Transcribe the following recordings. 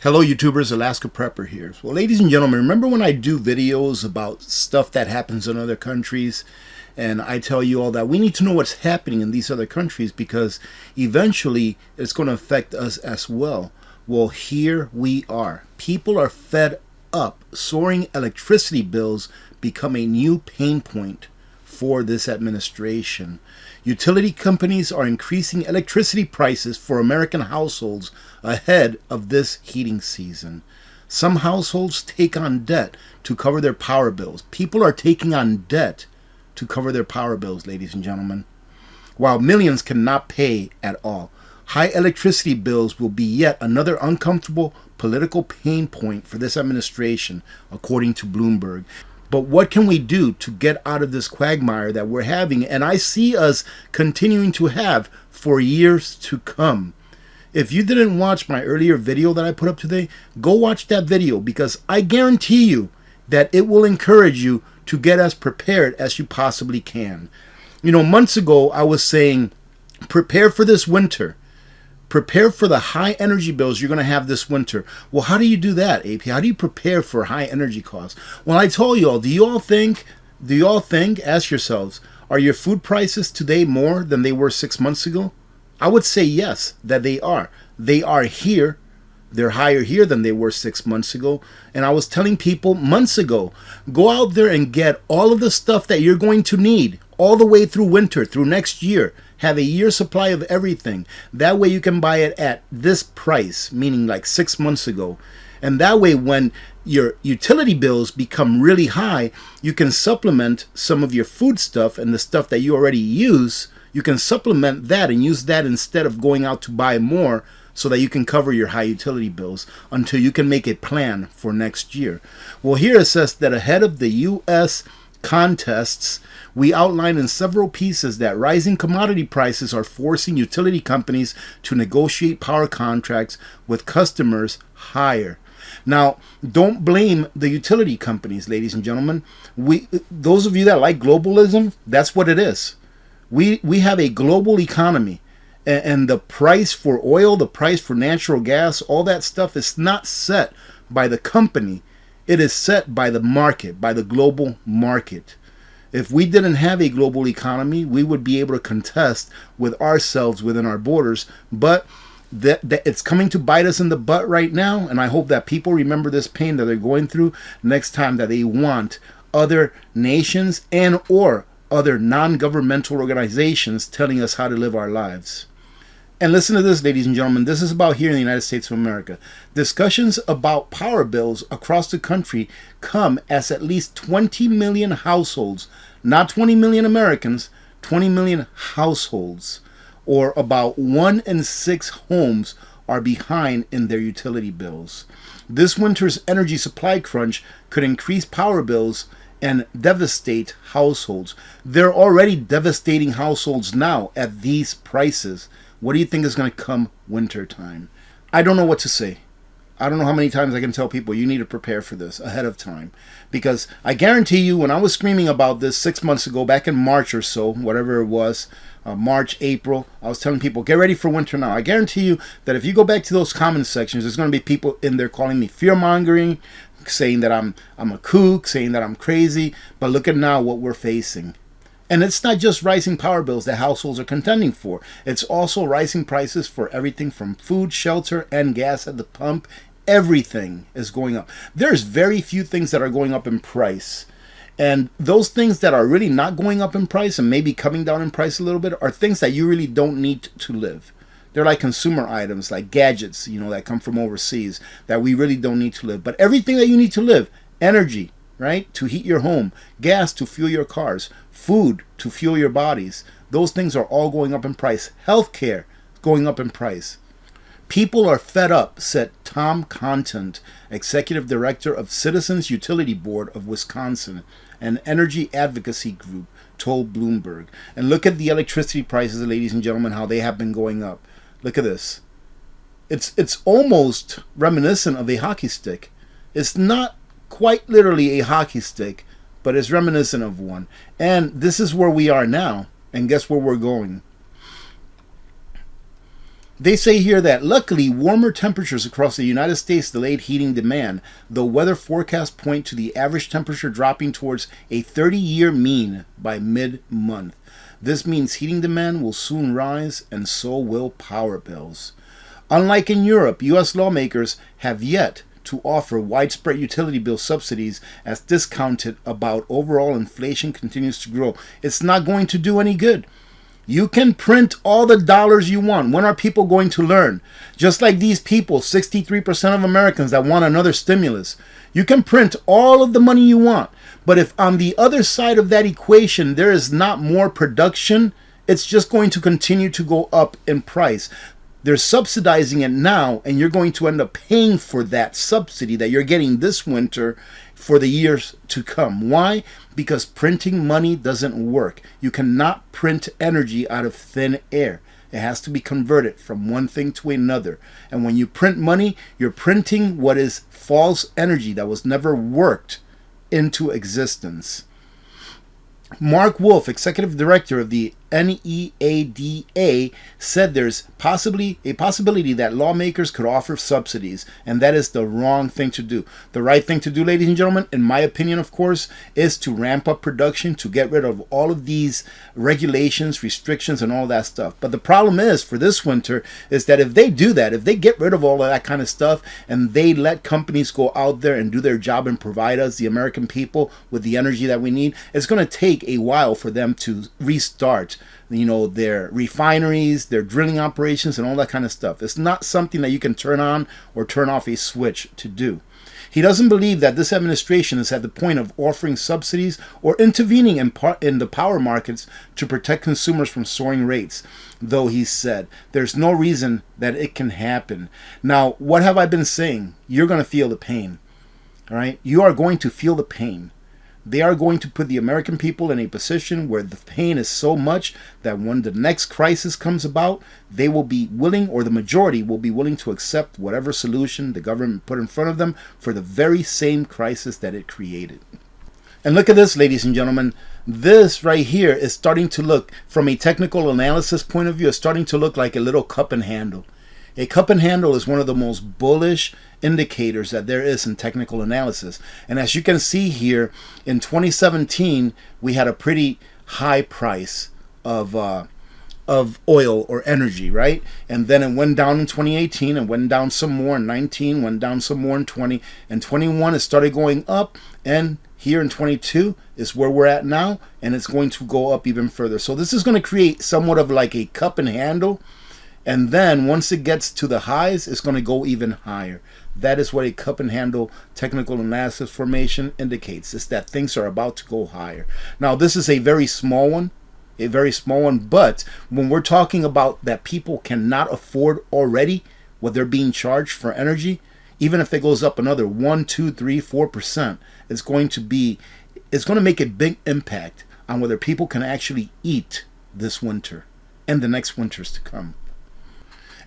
Hello YouTubers, Alaska Prepper here. Well, ladies and gentlemen, remember when I do videos about stuff that happens in other countries, and I tell you all that we need to know what's happening in these other countries because eventually it's going to affect us as well. Well, here we are. People are fed up. Soaring electricity bills become a new pain point for this administration. Utility companies are increasing electricity prices for American households ahead of this heating season. Some households take on debt to cover their power bills. People are taking on debt to cover their power bills, ladies and gentlemen, while millions cannot pay at all. High electricity bills will be yet another uncomfortable political pain point for this administration, according to Bloomberg. But what can we do to get out of this quagmire that we're having, and I see us continuing to have for years to come? If you didn't watch my earlier video that I put up today, go watch that video because I guarantee you that it will encourage you to get as prepared as you possibly can. You know, months ago I was saying, prepare for this winter. Prepare for the high energy bills you're going to have this winter. Well, how do you do that, AP? How do you prepare for high energy costs? Well, I told you all, do you all think, ask yourselves, are your food prices today more than they were 6 months ago? I would say yes, that they are. They are here. They're higher here than they were 6 months ago. And I was telling people months ago, go out there and get all of the stuff that you're going to need all the way through winter, through next year. Have a year's supply of everything. That way you can buy it at this price, meaning like 6 months ago. And that way when your utility bills become really high, you can supplement some of your food stuff and the stuff that you already use. You can supplement that and use that instead of going out to buy more so that you can cover your high utility bills until you can make a plan for next year. Well, here it says that ahead of the U.S. contests, we outline in several pieces that rising commodity prices are forcing utility companies to negotiate power contracts with customers higher. Now, don't blame the utility companies, ladies and gentlemen. Those of you that like globalism, that's what it is. We have a global economy, and the price for oil, the price for natural gas, all that stuff is not set by the company. It is set by the market, by the global market. If we didn't have a global economy, we would be able to contest with ourselves within our borders. But that it's coming to bite us in the butt right now. And I hope that people remember this pain that they're going through next time that they want other nations and or other non-governmental organizations telling us how to live our lives. And listen to this, ladies and gentlemen. This is about here in the United States of America. Discussions about power bills across the country come as at least 20 million households, not 20 million Americans, 20 million households, or about 1 in 6 homes are behind in their utility bills. This winter's energy supply crunch could increase power bills and devastate households. They're already devastating households now at these prices. What do you think is going to come winter time? I don't know what to say. I don't know how many times I can tell people you need to prepare for this ahead of time. Because I guarantee you, when I was screaming about this 6 months ago, back in March or so, whatever it was, March, April, I was telling people, get ready for winter now. I guarantee you that if you go back to those comment sections, there's going to be people in there calling me fear-mongering, saying that I'm a kook, saying that I'm crazy. But look at now what we're facing. And it's not just rising power bills that households are contending for. It's also rising prices for everything from food, shelter, and gas at the pump. Everything is going up. There's very few things that are going up in price. And those things that are really not going up in price and maybe coming down in price a little bit are things that you really don't need to live. They're like consumer items, like gadgets, you know, that come from overseas that we really don't need to live. But everything that you need to live, energy, right, to heat your home, gas to fuel your cars, food to fuel your bodies, those things are all going up in price. Healthcare going up in price. People are fed up, said Tom Contant, executive director of Citizens Utility Board of Wisconsin, an energy advocacy group, told Bloomberg. And look at the electricity prices, ladies and gentlemen, how they have been going up. Look at this. It's almost reminiscent of a hockey stick. It's not quite literally a hockey stick, but it's reminiscent of one. And this is where we are now. And guess where we're going? They say here that luckily warmer temperatures across the United States delayed heating demand, though weather forecasts point to the average temperature dropping towards a 30-year mean by mid-month. This means heating demand will soon rise, and so will power bills. Unlike in Europe, U.S. lawmakers have yet to offer widespread utility bill subsidies as discounted about overall inflation continues to grow. It's not going to do any good. You can print all the dollars you want. When are people going to learn? Just like these people, 63% of Americans that want another stimulus. You can print all of the money you want. But if on the other side of that equation there is not more production, it's just going to continue to go up in price. They're subsidizing it now, and you're going to end up paying for that subsidy that you're getting this winter for the years to come. Why? Because printing money doesn't work. You cannot print energy out of thin air. It has to be converted from one thing to another. And when you print money, you're printing what is false energy that was never worked into existence. Mark Wolf, executive director of the NEADA, said there's possibly a possibility that lawmakers could offer subsidies, and that is the wrong thing to do. The right thing to do, ladies and gentlemen, in my opinion, of course, is to ramp up production, to get rid of all of these regulations, restrictions, and all that stuff. But the problem is, for this winter, is that if they do that, if they get rid of all of that kind of stuff, and they let companies go out there and do their job and provide us, the American people, with the energy that we need, it's going to take a while for them to restart their refineries, their drilling operations, and all that kind of stuff. It's not something that you can turn on or turn off a switch to do. He doesn't believe that this administration is at the point of offering subsidies or intervening in the power markets to protect consumers from soaring rates, though he said there's no reason that it can happen. Now, what have I been saying? You're going to feel the pain. All right? You are going to feel the pain. They are going to put the American people in a position where the pain is so much that when the next crisis comes about, they will be willing, or the majority will be willing, to accept whatever solution the government put in front of them for the very same crisis that it created. And look at this, ladies and gentlemen. This right here is starting to look, from a technical analysis point of view, is starting to look like a little cup and handle. A cup and handle is one of the most bullish indicators that there is in technical analysis. And as you can see here, in 2017, we had a pretty high price of oil or energy, right? And then it went down in 2018 and went down some more in 19, went down some more in 20, and 21 it started going up, and here in 22 is where we're at now, and it's going to go up even further. So this is going to create somewhat of like a cup and handle. And then once it gets to the highs, it's going to go even higher. That is what a cup and handle technical analysis formation indicates. It's that things are about to go higher. Now, this is a very small one, but when we're talking about that people cannot afford already what they're being charged for energy, even if it goes up another 1, 2, 3, 4%, it's going to make a big impact on whether people can actually eat this winter and the next winters to come.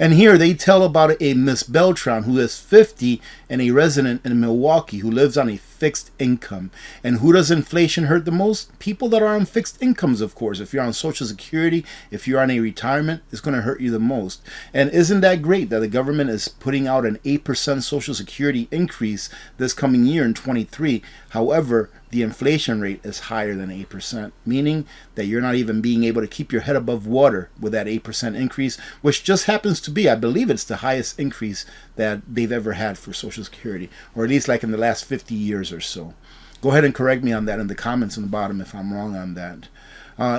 And here they tell about a Miss Beltran who is 50 and a resident in Milwaukee who lives on a fixed income. And who does inflation hurt the most? People that are on fixed incomes, of course. If you're on Social Security, if you're on a retirement, it's going to hurt you the most. And isn't that great that the government is putting out an 8% Social Security increase this coming year in 23? However, the inflation rate is higher than 8%, meaning that you're not even being able to keep your head above water with that 8% increase, which just happens to be, I believe it's the highest increase that they've ever had for Social Security, or at least like in the last 50 years or so. Go ahead and correct me on that in the comments on the bottom if I'm wrong on that.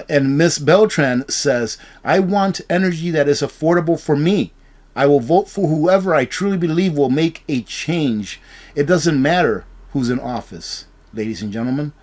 And Miss Beltran says, I want energy that is affordable for me. I will vote for whoever I truly believe will make a change. It doesn't matter who's in office, ladies and gentlemen,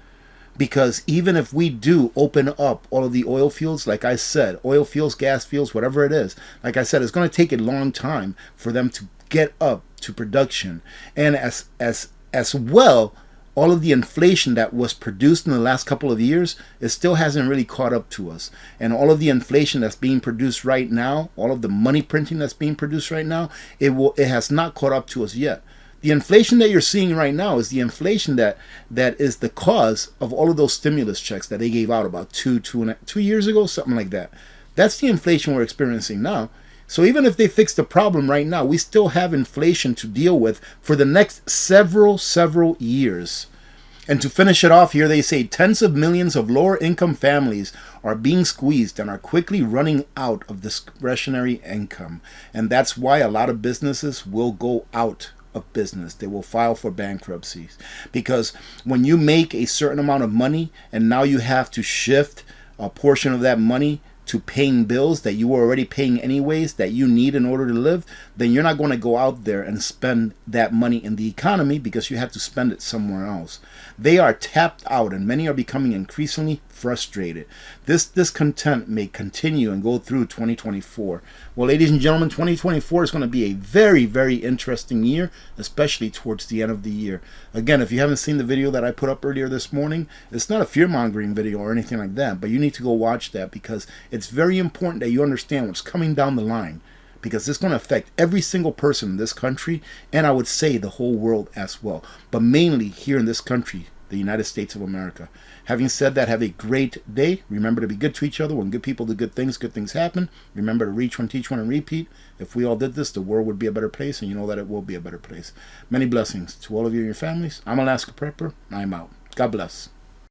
because even if we do open up all of the oil fields, like I said, oil fields, gas fields, whatever it is, like I said, it's going to take a long time for them to get up to production. And as well, all of the inflation that was produced in the last couple of years, it still hasn't really caught up to us. And all of the inflation that's being produced right now, all of the money printing that's being produced right now, it has not caught up to us yet. The inflation that you're seeing right now is the inflation that is the cause of all of those stimulus checks that they gave out about 2 years ago, something like that. That's the inflation we're experiencing now. So even if they fix the problem right now, we still have inflation to deal with for the next several years. And to finish it off here, they say tens of millions of lower income families are being squeezed and are quickly running out of discretionary income. And that's why a lot of businesses will go out of business. They will file for bankruptcies. Because when you make a certain amount of money and now you have to shift a portion of that money to paying bills that you were already paying anyways, that you need in order to live, then you're not going to go out there and spend that money in the economy because you have to spend it somewhere else. They are tapped out and many are becoming increasingly frustrated. This discontent may continue and go through 2024. Well, ladies and gentlemen, 2024 is going to be a very interesting year, especially towards the end of the year. Again, if you haven't seen the video that I put up earlier this morning, it's not a fear-mongering video or anything like that, but you need to go watch that because it's very important that you understand what's coming down the line, because it's going to affect every single person in this country, and I would say the whole world as well, but mainly here in this country, the United States of America. Having said that, have a great day. Remember to be good to each other. When good people do good things happen. Remember to reach one, teach one, and repeat. If we all did this, the world would be a better place, and you know that it will be a better place. Many blessings to all of you and your families. I'm Alaska Prepper, and I'm out. God bless.